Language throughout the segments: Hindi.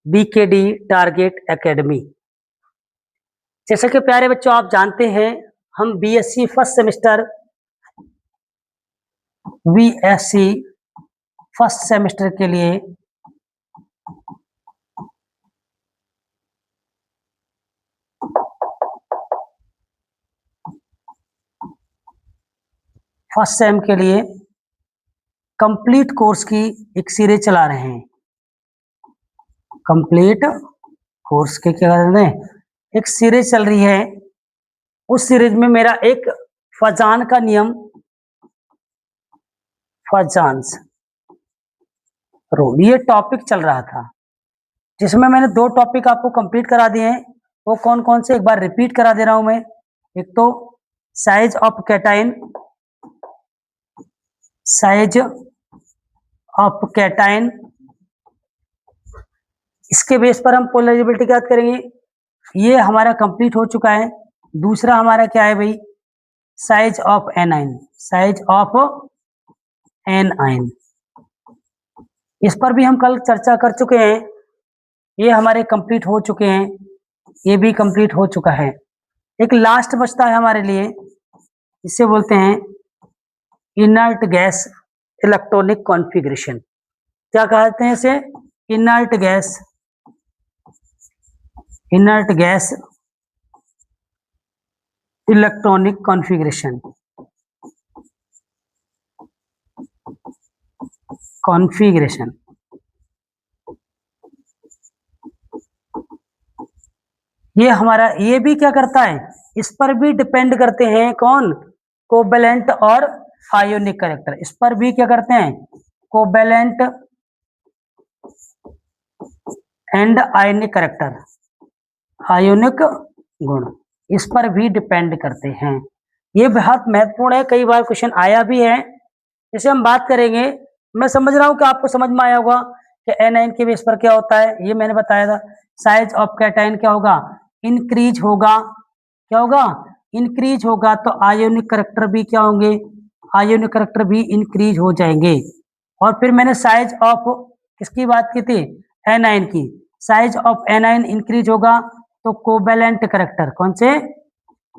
BKD target academy. जैसा कि प्यारे बच्चों आप जानते हैं, हम बीएससी फर्स्ट सेमेस्टर के लिए फर्स्ट सेम के लिए कंप्लीट कोर्स की एक सीरीज चला रहे हैं। कंप्लीट कोर्स के क्या कर रहे हैं, एक सीरीज चल रही है। उस सीरीज में मेरा एक फजान का नियम, फजान्स रूल, ये टॉपिक चल रहा था, जिसमें मैंने 2 टॉपिक आपको कंप्लीट करा दिए हैं। वो कौन कौन से, एक बार रिपीट करा दे रहा हूं मैं। एक तो size of cation, size of cation, इसके बेस पर हम पोलराइजेबिलिटी याद करेंगे। ये हमारा कंप्लीट हो चुका है। दूसरा हमारा क्या है भाई, size of anion, size of anion, इस पर भी हम कल चर्चा कर चुके हैं। ये हमारे कंप्लीट हो चुके हैं, ये भी कंप्लीट हो चुका है। एक लास्ट बचता है हमारे लिए, इसे बोलते हैं इनर्ट गैस इलेक्ट्रॉनिक कॉन्फ़िगरेशन। क्या कहते हैं इसे, इनर्ट गैस इलेक्ट्रॉनिक कॉन्फ़िगरेशन। ये हमारा, ये भी क्या करता है, इस पर भी डिपेंड करते हैं कौन, कोवैलेंट और आयोनिक कैरेक्टर। इस पर भी क्या करते हैं, covalent and ionic character, ionic गुण, इस पर भी डिपेंड करते हैं। ये बहुत महत्वपूर्ण है, कई बार क्वेश्चन आया भी है, इसे हम बात करेंगे। मैं समझ रहा हूं कि आपको समझ में आया होगा कि एनाइन के बेस पर क्या होता है, ये मैंने बताया था। साइज ऑफ कैटाइन क्या होगा, इंक्रीज होगा। क्या होगा, इंक्रीज होगा, तो आयोनिक कैरेक्टर भी क्या होंगे, आयोनिक कैरेक्टर भी इंक्रीज हो जाएंगे। और फिर मैंने साइज ऑफ किसकी बात की थी, एनाइन की। साइज ऑफ एनाइन इंक्रीज होगा तो कोवैलेंट कैरेक्टर, कौन से,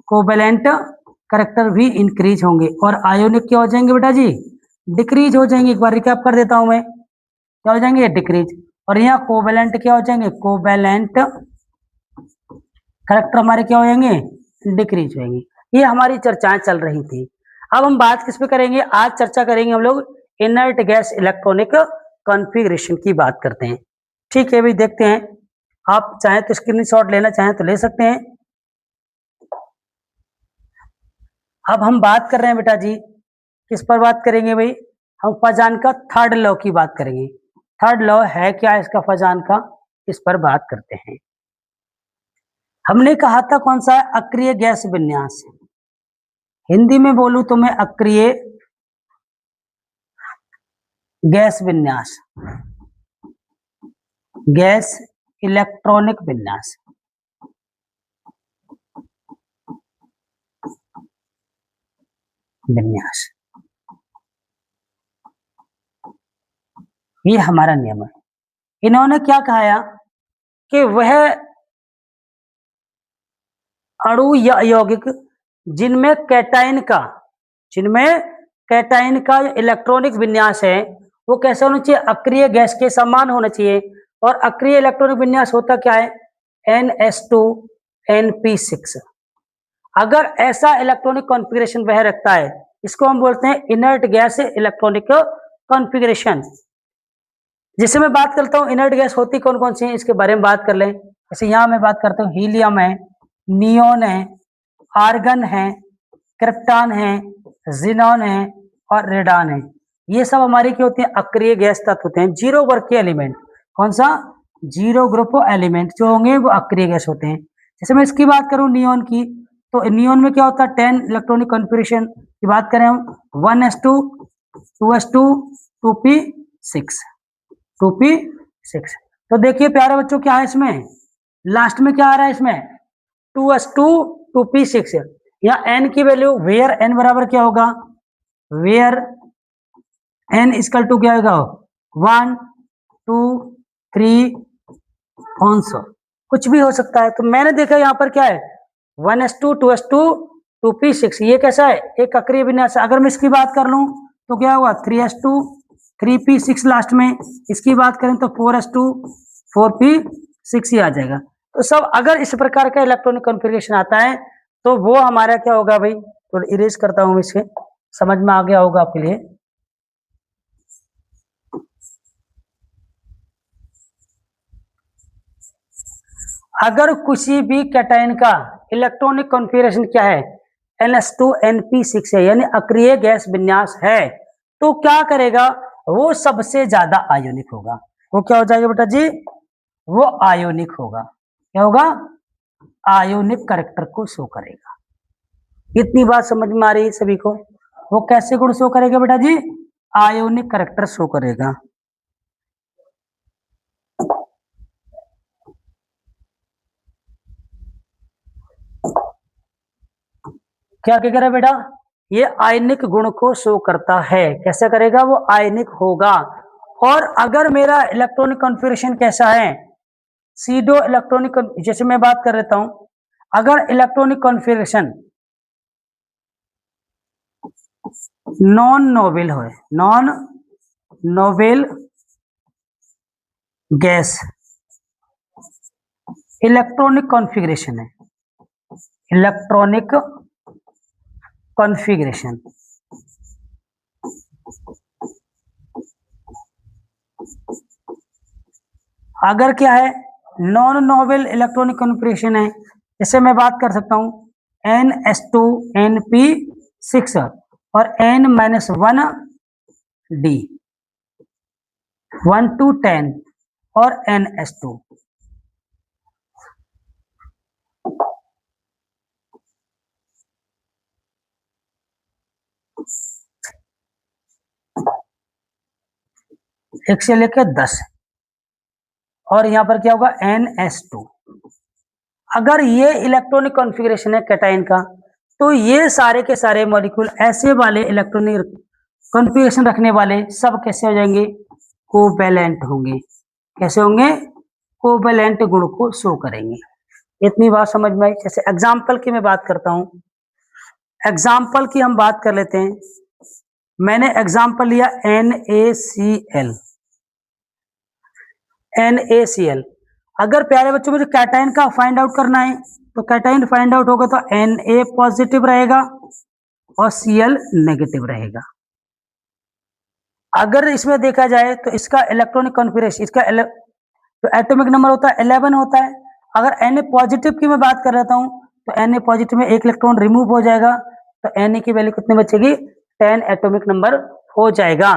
कोवैलेंट कैरेक्टर भी इंक्रीज होंगे। और आयोनिक क्या हो जाएंगे बेटा जी, डिक्रीज हो जाएंगे। एक बार रिकैप कर देता हूं मैं, क्या हो जाएंगे, डिक्रीज। और यहाँ कोवैलेंट क्या हो जाएंगे, कोवैलेंट कैरेक्टर हमारे क्या हो जाएंगे, डिक्रीज होंगे। ये हमारी चर्चाएं चल रही थी। अब हम बात किस पे करेंगे, आज चर्चा करेंगे हम लोग इनर्ट गैस इलेक्ट्रॉनिक कॉन्फ़िगरेशन की बात करते हैं। ठीक है भाई, देखते हैं। आप चाहें तो स्क्रीनशॉट लेना चाहें तो ले सकते हैं। अब हम बात कर रहे हैं बेटा जी, किस पर बात करेंगे भाई, हम फजान का थर्ड लॉ की बात करेंगे। थर्ड लॉ है क्या इसका, फजान का, इस पर बात करते हैं। हमने कहा था कौन सा है, अक्रिय गैस विन्यास। हिंदी में बोलूं तो मैं अक्रिय गैस विन्यास, गैस इलेक्ट्रॉनिक विन्यास। विन्यास, ये हमारा नियम है। इन्होंने क्या कहा कि वह अणु या यौगिक जिनमें कैटाइन का इलेक्ट्रॉनिक विन्यास है वो कैसा होना चाहिए, अक्रिय गैस के समान होना चाहिए। और अक्रिय इलेक्ट्रॉनिक विन्यास होता क्या है, NH2 NP6। अगर ऐसा इलेक्ट्रॉनिक कॉन्फ़िगरेशन वह रखता है, इसको हम बोलते हैं इनर्ट गैस इलेक्ट्रॉनिक कॉन्फ़िगरेशन। जिससे मैं बात करता हूँ इनर्ट गैस होती कौन कौन सी है, इसके बारे में बात कर लें। जैसे यहाँ मैं बात करता हूँ, हीलियम है, नियोन है, आर्गन है, क्रिप्टॉन है, जिनॉन है और रेडान है। ये सब हमारी क्या होती है, अक्रिय गैस तत्व होते हैं। जीरो वर्ग के एलिमेंट, कौन सा, जीरो ग्रुप एलिमेंट जो होंगे वो अक्रिय गैस होते हैं। जैसे मैं इसकी बात करूं नियोन की, तो नियोन में क्या होता है, 10 इलेक्ट्रॉनिक कॉन्फ़िगरेशन की बात करें हम, 1s2 2s2 2p6 2p6। तो देखिए प्यारे बच्चों क्या है इसमें, लास्ट में क्या आ रहा है इसमें, 2s2 2p6। या n की वैल्यू, वेयर n बराबर क्या होगा, वेयर n इक्वल टू क्या होगा, 1 2 3 कौन सा कुछ भी हो सकता है। तो मैंने देखा यहाँ पर क्या है 1s2 2s2 2p6, ये कैसा है एक अक्रिय विन्यास है। अगर मैं इसकी बात कर लूं तो क्या हुआ 3s2 3p6 लास्ट में, इसकी बात करें तो 4s2 4p6 ही आ जाएगा। तो सब अगर इस प्रकार का इलेक्ट्रॉनिक कॉन्फ़िगरेशन आता है तो वो हमारा क्या होगा भाई, तो इरेज करता हूं इसे, समझ में आ गया होगा आपके लिए। अगर किसी भी कैटायन का इलेक्ट्रॉनिक कॉन्फ़िगरेशन क्या है NS2NP6 है, यानी अक्रिय गैस विन्यास है, तो क्या करेगा वो सबसे ज्यादा आयोनिक होगा। वो क्या हो जाएगा बेटा जी, वो आयोनिक होगा। क्या होगा, आयोनिक कैरेक्टर को शो करेगा। इतनी बात समझ में आ रही है सभी को। वो कैसे गुण शो करेगा बेटा जी, आयोनिक कैरेक्टर शो करेगा। क्या क्या करेगा बेटा, ये आयनिक गुण को शो करता है। कैसे करेगा, वो आयनिक होगा। और अगर मेरा इलेक्ट्रॉनिक कॉन्फ़िगरेशन कैसा है, सीडो इलेक्ट्रॉनिक, जैसे मैं बात कर लेता हूं, अगर इलेक्ट्रॉनिक कॉन्फ़िगरेशन नॉन नोबेल हो, non noble gas electronic configuration है, इलेक्ट्रॉनिक कॉन्फ़िगरेशन अगर क्या है नॉन नोबेल इलेक्ट्रॉनिक कॉन्फ़िगरेशन है, जैसे मैं बात कर सकता हूं NS2NP6 और N-1D 1 to 10 और NS2। एक से लेकर 10 और यहां पर क्या होगा NS2। अगर ये इलेक्ट्रॉनिक कॉन्फ़िगरेशन है कैटायन का, तो ये सारे के सारे मॉलिक्यूल ऐसे वाले इलेक्ट्रॉनिक कॉन्फ़िगरेशन रखने वाले सब कैसे हो जाएंगे, कोवैलेंट होंगे। कैसे होंगे, कोवैलेंट गुण को शो करेंगे। इतनी बात समझ में आई। जैसे एग्जाम्पल की मैं बात करता हूं, एग्जाम्पल की हम बात कर लेते हैं। मैंने एग्जाम्पल लिया NaCl। NaCl अगर प्यारे बच्चों मुझे कैटायन का फाइंड आउट करना है, तो कैटायन फाइंड आउट होगा तो Na पॉजिटिव रहेगा और Cl नेगेटिव रहेगा। अगर इसमें देखा जाए तो इसका इलेक्ट्रॉनिक कॉन्फ़िगरेशन, इसका तो एटॉमिक नंबर होता है 11 होता है। अगर Na पॉजिटिव की मैं बात कर लेता हूं तो Na पॉजिटिव में एक इलेक्ट्रॉन रिमूव हो जाएगा, तो Na की वैल्यू कितनी बचेगी, 10 एटॉमिक नंबर हो जाएगा।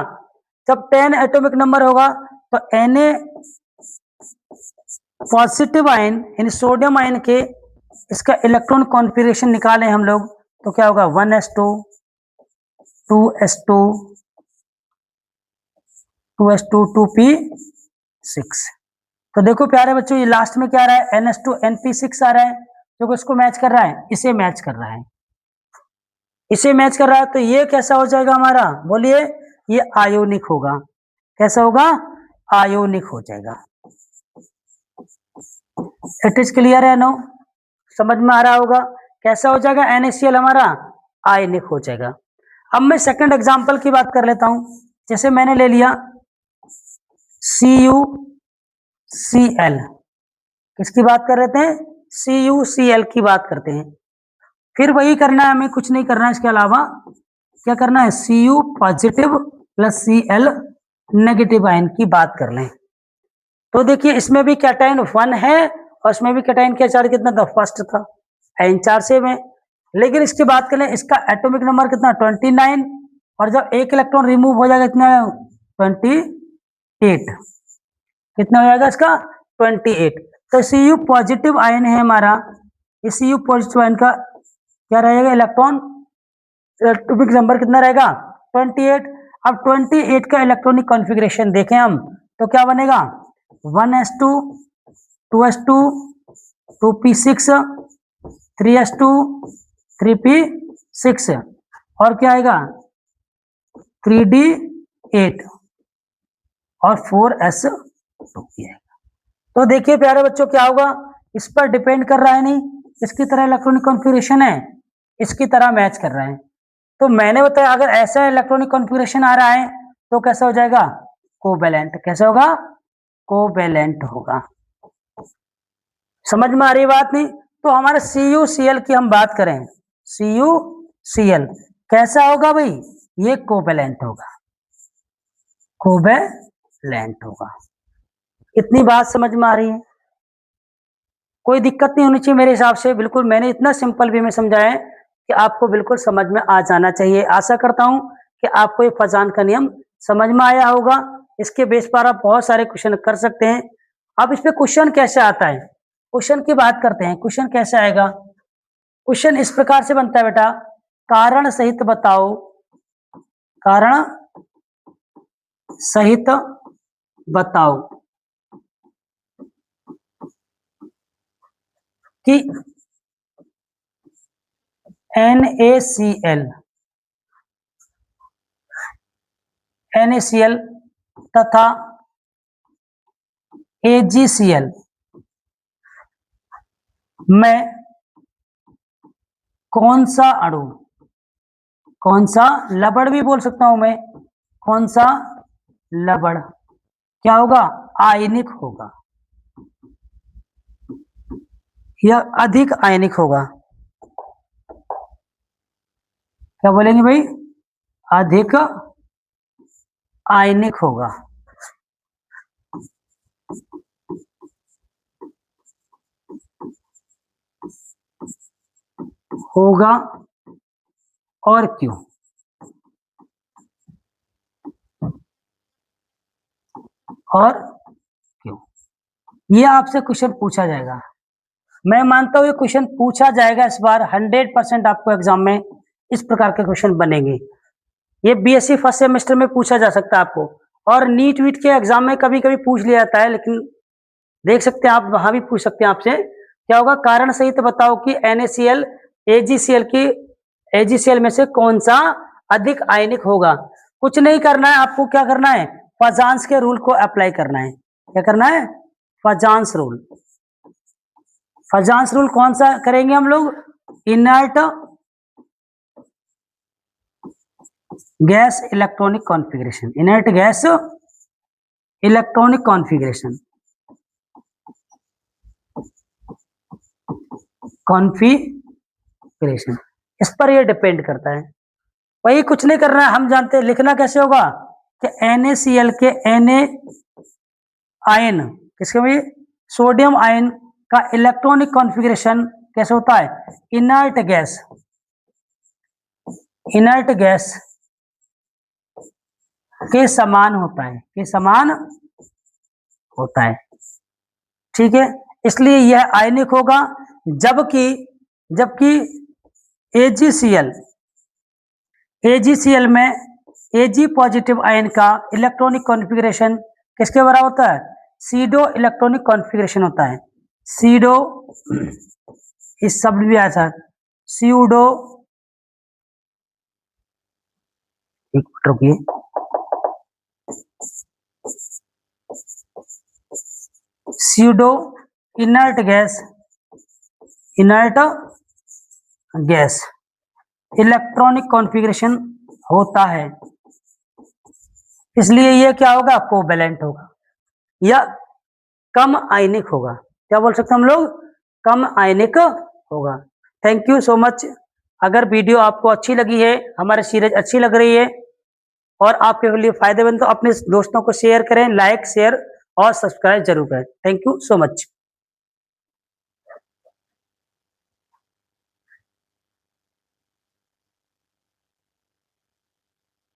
जब 10 एटॉमिक नंबर होगा तो Na पॉजिटिव आयन यानी सोडियम आयन के इसका इलेक्ट्रॉन कॉन्फ़िगरेशन निकालें हम लोग, तो क्या होगा 1s2 2s2 2s2 2p6। तो देखो प्यारे बच्चों ये लास्ट में क्या आ रहा है NS2NP6 आ रहा है, जो इसको मैच कर रहा है, इसे मैच कर रहा है, इसे मैच कर रहा है। तो ये कैसा हो जाएगा हमारा, बोलिए, ये आयोनिक होगा। कैसा होगा, आयोनिक हो जाएगा। इट इज क्लियर है, नो, समझ में आ रहा होगा। कैसा हो जाएगा, NaCl हमारा आयनिक हो जाएगा। अब मैं सेकंड एग्जांपल की बात कर लेता हूं। जैसे मैंने ले लिया CuCl, किसकी बात कर रहे थे, CuCl की बात करते हैं। फिर वही करना है, हमें कुछ नहीं करना है इसके अलावा। क्या करना है, Cu positive plus Cl negative ion की बात कर लें। तो देखिए इसमें भी कैटायन 1 है और इसमें भी कैटायन का चार्ज कितना था, फर्स्ट था, N4 से में। लेकिन इसकी बात करें, इसका एटॉमिक नंबर कितना 29, और जब एक इलेक्ट्रॉन रिमूव हो जाएगा कितना 28, कितना हो जाएगा इसका 28। तो Cu पॉजिटिव आयन है हमारा, इस Cu पॉजिटिव आयन का क्या रहेगा, इलेक्ट्रॉन एटॉमिक नंबर कितना रहेगा 28। अब 28 का इलेक्ट्रॉनिक कॉन्फ़िगरेशन देखें हम, तो क्या बनेगा 1s2 2s2 2p6 3s2 3p6 और क्या आएगा 3d8 और 4s2 आएगा। तो देखिए प्यारे बच्चों क्या होगा, इस पर डिपेंड कर रहा है नहीं, इसकी तरह इलेक्ट्रॉनिक कॉन्फ़िगरेशन है, इसकी तरह मैच कर रहा है। तो मैंने बताया अगर ऐसा इलेक्ट्रॉनिक कॉन्फ़िगरेशन आ रहा है तो कैसा हो जाएगा, कोवैलेंट। कैसा होगा, कोवैलेंट होगा। समझ में आ रही बात नहीं? तो हमारे CuCl की हम बात करें, CuCl कैसा होगा भाई, ये कोवैलेंट होगा, कोवैलेंट होगा। इतनी बात समझ में आ रही है? कोई दिक्कत नहीं होनी चाहिए मेरे हिसाब से। बिल्कुल मैंने इतना सिंपल वे में समझाया है कि आपको बिल्कुल समझ में आ जाना चाहिए। आशा करता हूं कि आपको ये फजान का नियम समझ में आया होगा। इसके बेस पर आप बहुत सारे क्वेश्चन कर सकते हैं। अब इस पे क्वेश्चन कैसे आता है, क्वेश्चन की बात करते हैं। क्वेश्चन कैसे आएगा, क्वेश्चन इस प्रकार से बनता है बेटा, कारण सहित बताओ, कारण सहित बताओ कि NaCl तथा AgCl में कौन सा अणु, कौन सा लवण भी बोल सकता हूं मैं, कौन सा लवण क्या होगा, आयनिक होगा या अधिक आयनिक होगा। क्या बोलेंगे भाई, अधिक आयनिक होगा। होगा और क्यों, और क्यों, ये आपसे क्वेश्चन पूछा जाएगा। मैं मानता हूं ये क्वेश्चन पूछा जाएगा इस बार 100% आपको एग्जाम में इस प्रकार के क्वेश्चन बनेंगे। ये बीएससी फर्स्ट सेमेस्टर में पूछा जा सकता है आपको, और नीट वीट के एग्जाम में कभी कभी पूछ लिया जाता है, लेकिन देख सकते हैं आप वहां भी पूछ सकते हैं आपसे। क्या होगा, कारण सहित बताओ कि NaCl AgCl की AgCl में से कौन सा अधिक आयनिक होगा। कुछ नहीं करना है आपको, क्या करना है, फजांस के रूल को अप्लाई करना है। क्या करना है, फजांस रूल। फजांस रूल कौन सा करेंगे हम लोग, inert gas electronic configuration, inert gas electronic configuration, configuration इस पर ये डिपेंड करता है। वही कुछ नहीं करना है, हम जानते हैं लिखना कैसे होगा कि NaCl के Na आयन, किसके भाई, सोडियम आयन का इलेक्ट्रॉनिक कॉन्फ़िगरेशन कैसे होता है, इनर्ट गैस, इनर्ट गैस के समान होता है, के समान होता है। ठीक है, इसलिए यह आयनिक होगा। जबकि जबकि AgCl में Ag पॉजिटिव आयन का इलेक्ट्रॉनिक कॉन्फ़िगरेशन किसके बराबर होता है, सीडो इलेक्ट्रॉनिक कॉन्फ़िगरेशन होता है। सीडो, इस शब्द भी आया था, सीडो, एक मिनट रुकिए, pseudo inert gas, inert gas electronic configuration होता है। इसलिए यह क्या होगा, कोवैलेंट होगा या कम आयनिक होगा। क्या बोल सकते हैं हम लोग, कम आयनिक होगा। Thank you so much. अगर वीडियो आपको अच्छी लगी है, हमारी सीरीज अच्छी लग रही है और आपके लिए फायदेमंद, तो अपने दोस्तों को शेयर करें, लाइक शेयर और सब्सक्राइब जरूर करें। Thank you so much.